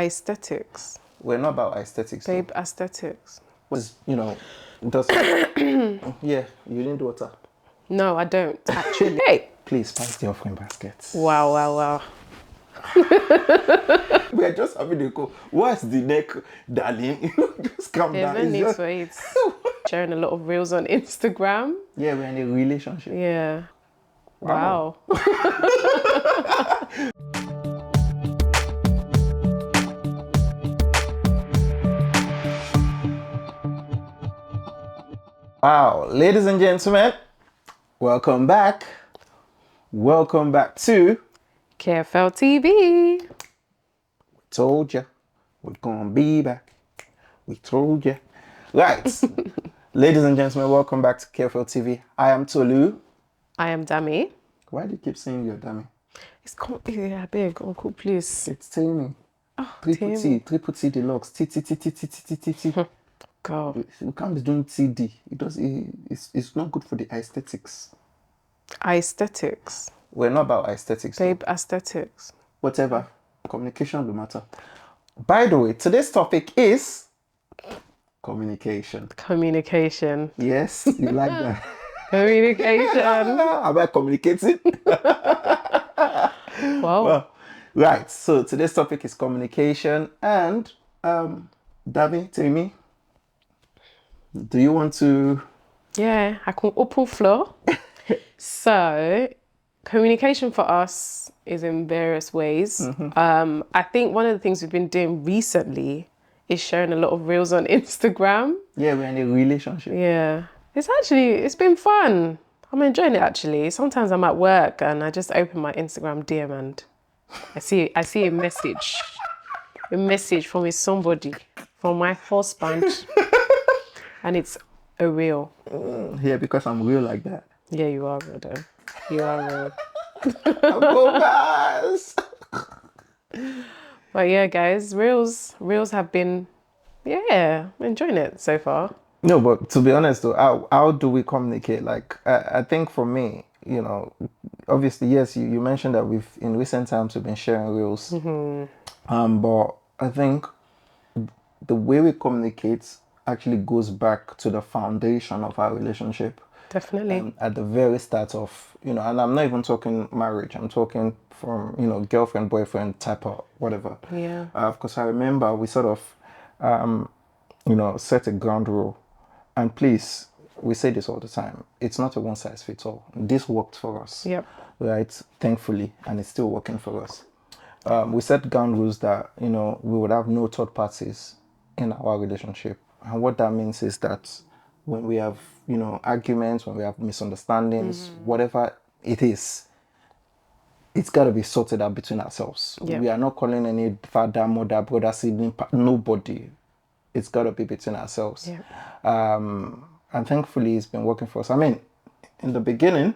Aesthetics. We're not about aesthetics. Babe, aesthetics. Was, does yeah, you need water. No, I don't actually. Hey. Please pass the offering baskets. Wow. We are just having a go. What's the neck, darling? Just calm There's down. no need for it. Sharing a lot of reels on Instagram. Yeah, we're in a relationship. Yeah. Wow. Wow, ladies and gentlemen, welcome back. Welcome back to KFL TV. Told Ya we're gonna be back. We told ya. Right. Ladies and gentlemen, welcome back to KFL TV. I am Tolu. I am Dami. Why do you keep saying you're Dami? It's yeah, big uncle, please. It's Tammy. Oh, Triple T deluxe. T. God. We can't be doing TD. It's not good for the aesthetics. Aesthetics. We're not about aesthetics. Babe, aesthetics. Whatever. Communication will matter. By the way, today's topic is communication. Communication. Yes, you like that. Communication. Am I communicating? Wow. Well, right. So today's topic is communication. And Dami, tell me, do you want to? Yeah, I can open floor. So, communication for us is in various ways. I think one of the things we've been doing recently is sharing a lot of reels on Instagram. Yeah, we're in a relationship. Yeah, it's been fun. I'm enjoying it actually. Sometimes I'm at work and I just open my Instagram DM and I see a message from somebody, from my husband, and it's a reel. Yeah, because I'm real like that. Yeah, you are real though. You are real. Guys. But yeah, guys, reels have been, I'm enjoying it so far. No, but to be honest though, how do we communicate? Like, I think for me, obviously, yes, you mentioned that in recent times we've been sharing reels. But I think the way we communicate actually goes back to the foundation of our relationship. Definitely. At the very start of, and I'm not even talking marriage. I'm talking from, girlfriend, boyfriend type of whatever. Yeah. Because I remember we sort of, set a ground rule. And please, we say this all the time. It's not a one size fits all. This worked for us. Yep. Right? Thankfully, and it's still working for us. We set ground rules that, we would have no third parties in our relationship. And what that means is that when we have, arguments, when we have misunderstandings, whatever it is, it's got to be sorted out between ourselves. Yep. We are not calling any father, mother, brother, sibling, nobody. It's got to be between ourselves. Yep. And thankfully, it's been working for us. I mean, in the beginning.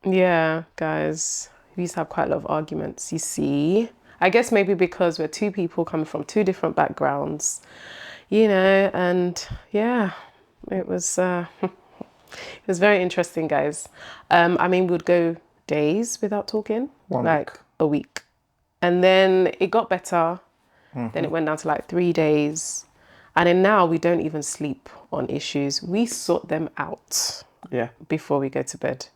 Yeah, guys, we used to have quite a lot of arguments, you see. I guess maybe because we're two people coming from two different backgrounds, and yeah, it was it was very interesting, guys. We would go days without talking, a week. And then it got better. Then it went down to like 3 days. And then now we don't even sleep on issues. We sort them out before we go to bed.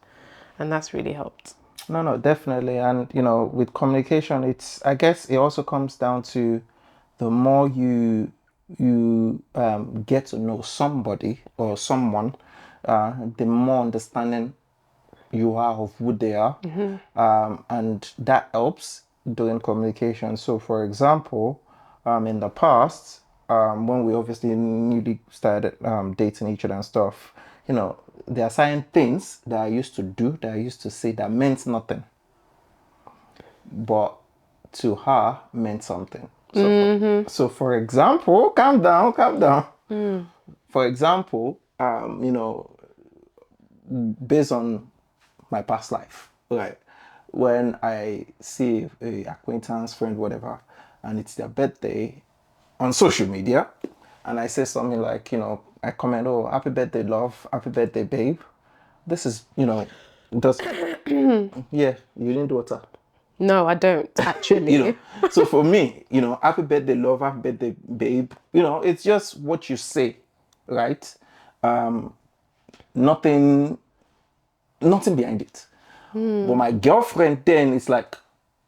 And that's really helped. No, definitely. And, with communication, I guess it also comes down to the more you get to know somebody or someone, the more understanding you are of who they are. And that helps during communication. So, for example, in the past, when we obviously newly started dating each other and stuff, there are certain things that I used to do, that I used to say that meant nothing. But to her, meant something. So for example, calm down. For example, based on my past life, right? When I see a acquaintance, friend, whatever, and it's their birthday on social media, and I say something like, I comment, oh, happy birthday, love, happy birthday, babe. This is, just, yeah, you need water. No, I don't You know, actually. so for me, happy birthday love, happy birthday babe, it's just what you say, right? Nothing nothing behind it. But my girlfriend then is like,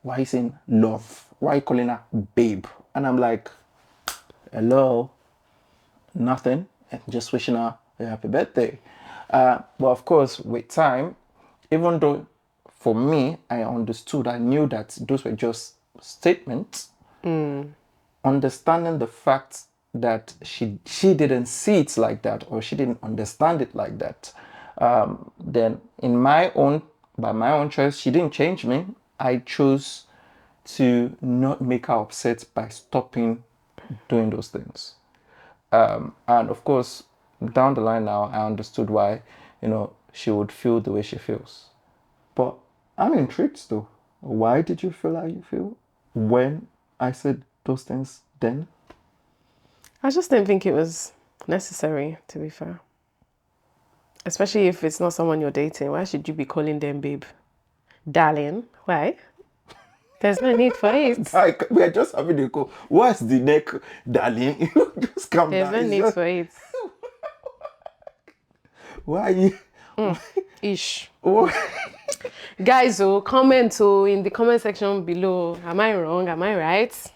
why are you saying love? Why are you calling her babe? And I'm like, hello, nothing. And just wishing her a happy birthday. But of course, with time, even though for me, I knew that those were just statements, understanding the fact that she didn't see it like that, or she didn't understand it like that, then by my own choice, she didn't change me. I chose to not make her upset by stopping doing those things. And of course, down the line now, I understood why, she would feel the way she feels. But I'm intrigued though. Why did you feel how you feel when I said those things then? I just didn't think it was necessary, to be fair. Especially if it's not someone you're dating. Why should you be calling them babe? Darling. Why? There's no need for it. Like, we are just having a call. What's the neck, darling? Just calm There's down. no It's need just, for it. why are you? Ish. Why? Guys, comment in the comment section below. Am I wrong? Am I right?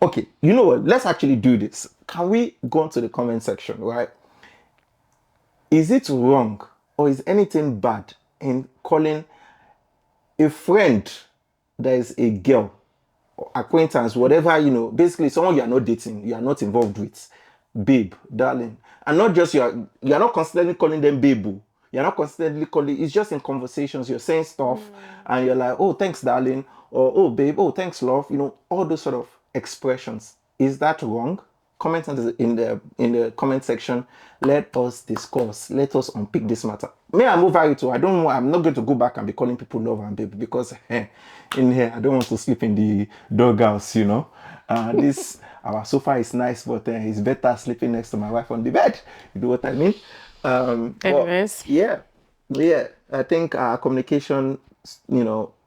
Okay, you know what? Let's actually do this. Can we go into the comment section, right? Is it wrong or is anything bad in calling a friend that is a girl, acquaintance, whatever, basically someone you are not dating, you are not involved with, babe, darling, and not just you are not constantly calling them babe. You're not constantly calling. It's just in conversations you're saying stuff, and you're like, oh, thanks, darling, or oh, babe, oh, thanks, love. All those sort of expressions. Is that wrong? Comment in the comment section. Let us discuss. Let us unpick this matter. May I move out to? I don't know. I'm not going to go back and be calling people love and baby because in here I don't want to sleep in the doghouse. This our sofa is nice, but it's better sleeping next to my wife on the bed. You know what I mean? But Anyways. yeah, I think our communication,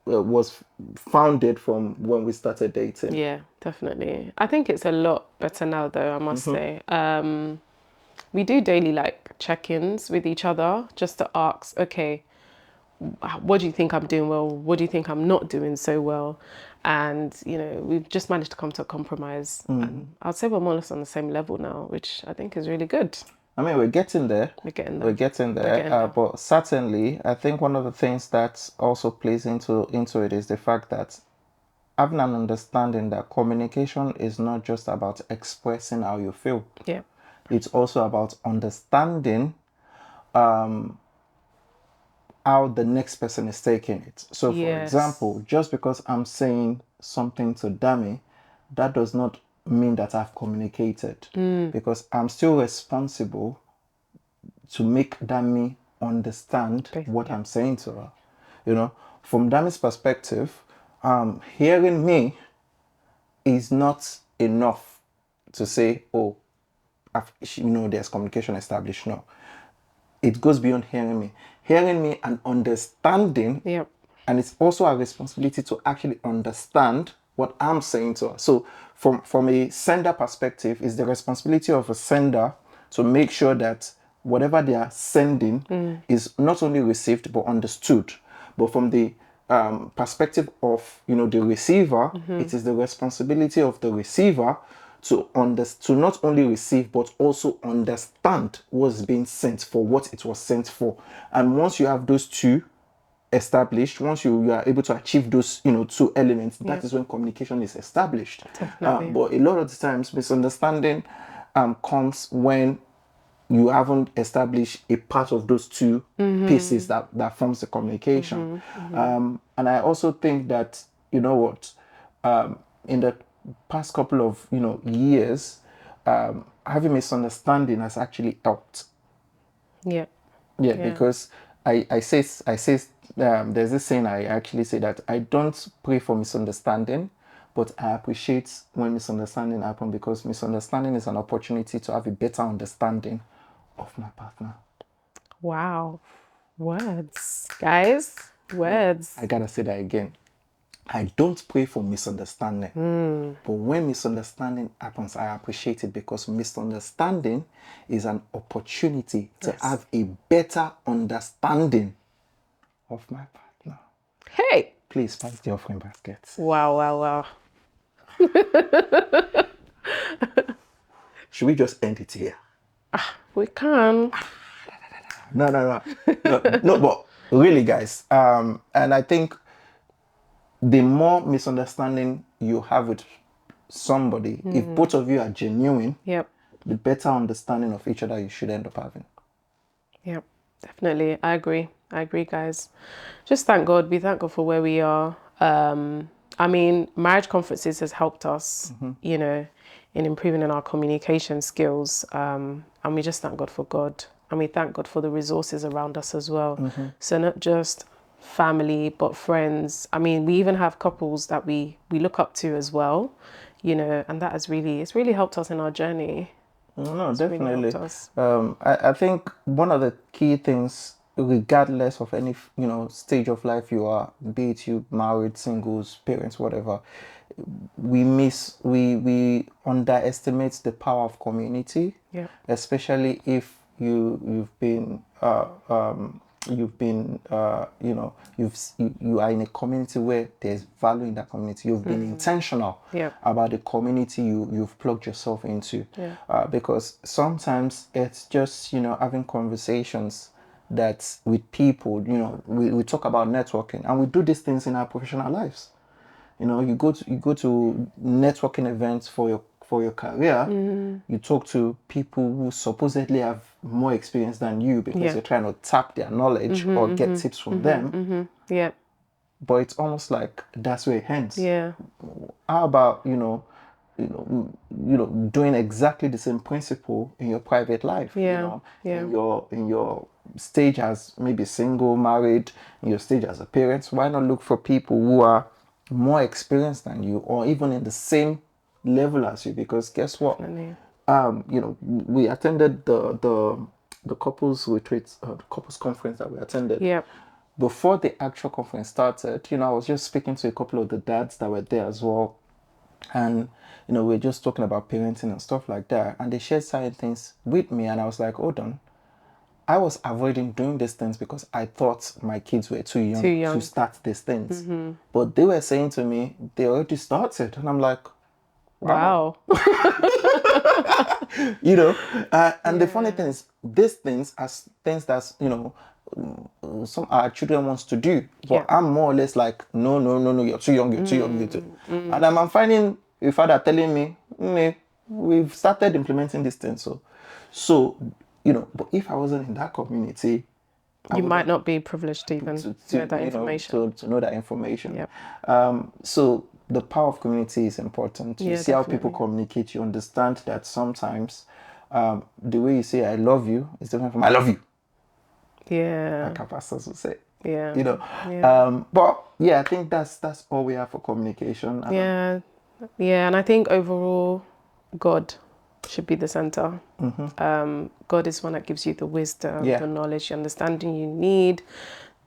was founded from when we started dating. Yeah, definitely. I think it's a lot better now, though, I must say. We do daily check-ins with each other just to ask, okay, what do you think I'm doing well? What do you think I'm not doing so well? And, we've just managed to come to a compromise. And I'd say we're more or less on the same level now, which I think is really good. I mean, we're getting there. We're getting We're there. getting We're there. getting there. But certainly, I think one of the things that also plays into it is the fact that having an understanding that communication is not just about expressing how you feel. Yeah. It's also about understanding how the next person is taking it. So, for Yes. example, just because I'm saying something to Dami, that does not mean that I've communicated because I'm still responsible to make Dami understand what Yeah. I'm saying to her. From Dami's perspective, hearing me is not enough to say, oh, there's communication established. No, it goes beyond hearing me and understanding. Yep. And it's also our responsibility to actually understand what I'm saying to her. So from a sender perspective, it's the responsibility of a sender to make sure that whatever they are sending is not only received but understood. But from the perspective of the receiver, it is the responsibility of the receiver to not only receive but also understand what's being sent for what it was sent for. And once you have those two established, once you are able to achieve those two elements, that is when communication is established. Definitely. But a lot of the times misunderstanding comes when you haven't established a part of those two pieces that forms the communication. And I also think that in the past couple of years, having misunderstanding has actually helped. Yeah. Yeah, Yeah. because I say there's this saying I actually say that I don't pray for misunderstanding, but I appreciate when misunderstanding happen because misunderstanding is an opportunity to have a better understanding of my partner. Wow. Words. Guys, words. I gotta say that again. I don't pray for misunderstanding. But when misunderstanding happens, I appreciate it, because misunderstanding is an opportunity to Yes. have a better understanding of my partner. Hey! Please pass the offering basket. Wow, wow, wow. Should we just end it here? We can. No, but really, guys, and I think the more misunderstanding you have with somebody, if both of you are genuine, Yep. the better understanding of each other you should end up having. Yep. Definitely. I agree. I agree, guys. Just thank God. We thank God for where we are. I mean, marriage conferences has helped us, you know, in improving in our communication skills. And we just thank God for God. And we thank God for the resources around us as well. So not just family, but friends. I mean, we even have couples that we look up to as well, you know, and that has really, it's really helped us in our journey. No, It's really helped definitely. us. I think one of the key things, regardless of any stage of life you are, be it you married, singles, parents, whatever, we underestimate the power of community. Yeah. Especially if you've been you are in a community where there's value in that community. You've been intentional Yeah. about the community you've plugged yourself into. Yeah. Because sometimes it's just having conversations that with people. We talk about networking, and we do these things in our professional lives. You go to networking events for your career. You talk to people who supposedly have more experience than you, because Yeah. you're trying to tap their knowledge or get tips from them. Yeah. But it's almost like that's where it ends. Yeah. How about doing exactly the same principle in your private life? Yeah. Yeah. In your stage as maybe single, married, in your stage as a parent. Why not look for people who are more experienced than you, or even in the same level as you? Because guess what? Definitely. We attended the couples retreat, the couples conference that we attended. Yeah. Before the actual conference started, I was just speaking to a couple of the dads that were there as well. And, we were just talking about parenting and stuff like that. And they shared certain things with me. And I was like, hold on. I was avoiding doing these things because I thought my kids were too young Too to young. start these things. But they were saying to me, they already started. And I'm like, wow. Wow. And the funny thing is, these things are things that's some our children wants to do, but Yeah. I'm more or less like, no, no, no, no, you're too young, you're too young, you're too. And I'm finding a father telling me, we've started implementing this thing. So but if I wasn't in that community, I You might wouldn't not be privileged to even know that information. to know that information. Yep. So the power of community is important. You Yeah, see how people definitely. communicate. You understand that sometimes the way you say "I love you" is different from "I love you," Yeah. like our pastors would say. Yeah. You know, Yeah. but yeah, I think that's all we have for communication. Yeah. Yeah. And I think overall, God should be the center. God is one that gives you the wisdom, Yeah. the knowledge, the understanding you need,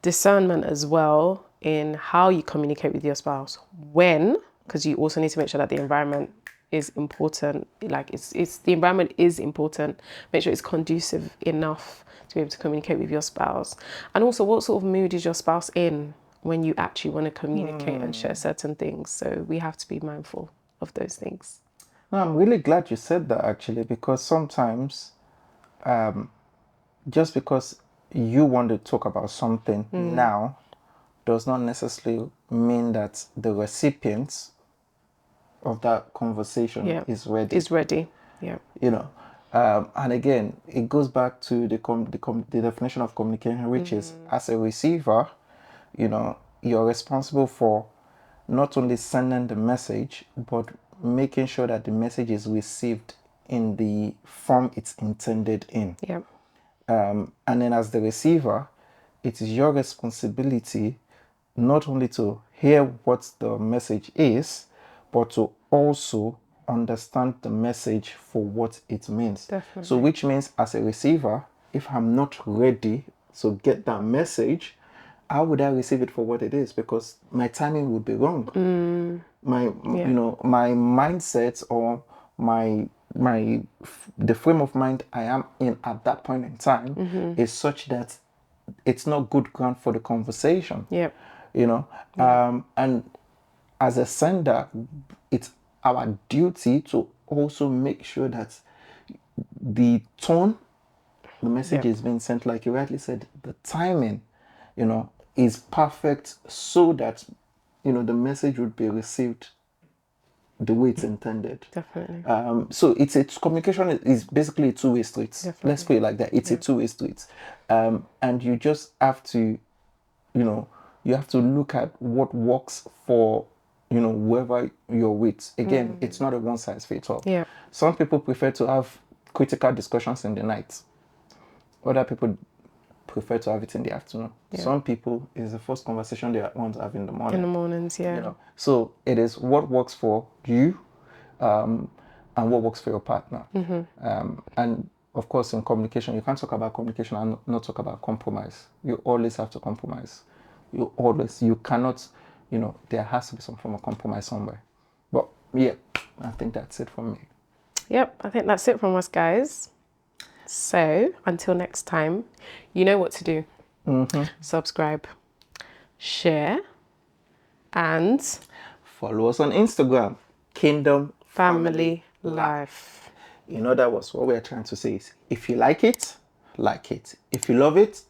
discernment as well in how you communicate with your spouse. When, because you also need to make sure that the environment is important. Like it's the environment is important. Make sure it's conducive enough to be able to communicate with your spouse. And also, what sort of mood is your spouse in when you actually want to communicate and share certain things? So we have to be mindful of those things. No, I'm really glad you said that, actually, because sometimes just because you want to talk about something now does not necessarily mean that the recipient of that conversation Yeah, is ready. is ready. Yeah, you know and again, it goes back to the definition of communication, which is, as a receiver, you're responsible for not only sending the message, but making sure that the message is received in the form it's intended in. yeah, And then, as the receiver, it is your responsibility not only to hear what the message is, but to also understand the message for what it means. So, definitely. which means, as a receiver, if I'm not ready to get that message, how would I receive it for what it is? Because my timing would be wrong. Yeah. My mindset or the frame of mind I am in at that point in time is such that it's not good ground for the conversation. Yep. You know, and as a sender, it's our duty to also make sure that the tone the message Yep. is being sent, like you rightly said, the timing, is perfect so that, the message would be received the way it's intended. Definitely. So communication is basically a two-way street. Let's Definitely. put it like that. It's a two-way street. And you just have to, you have to look at what works for, whoever you're with. Again, it's not a one size fits all. Yeah. Some people prefer to have critical discussions in the night. Other people prefer to have it in the afternoon. Yeah. Some people is the first conversation they want to have in the morning. In the mornings, yeah. So it is what works for you, and what works for your partner. And of course, in communication, you can't talk about communication and not talk about compromise. You always have to compromise. You cannot, there has to be some form of compromise somewhere. But yeah, I think that's it from me. Yep, I think that's it from us, guys. So until next time, you know what to do. Subscribe, share, and Follow us on Instagram, Kingdom family life. That was what we're trying to say is, if you like it, like it. If you love it,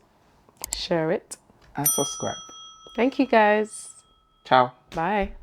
Share it. and subscribe. Thank you, guys. Ciao. Bye.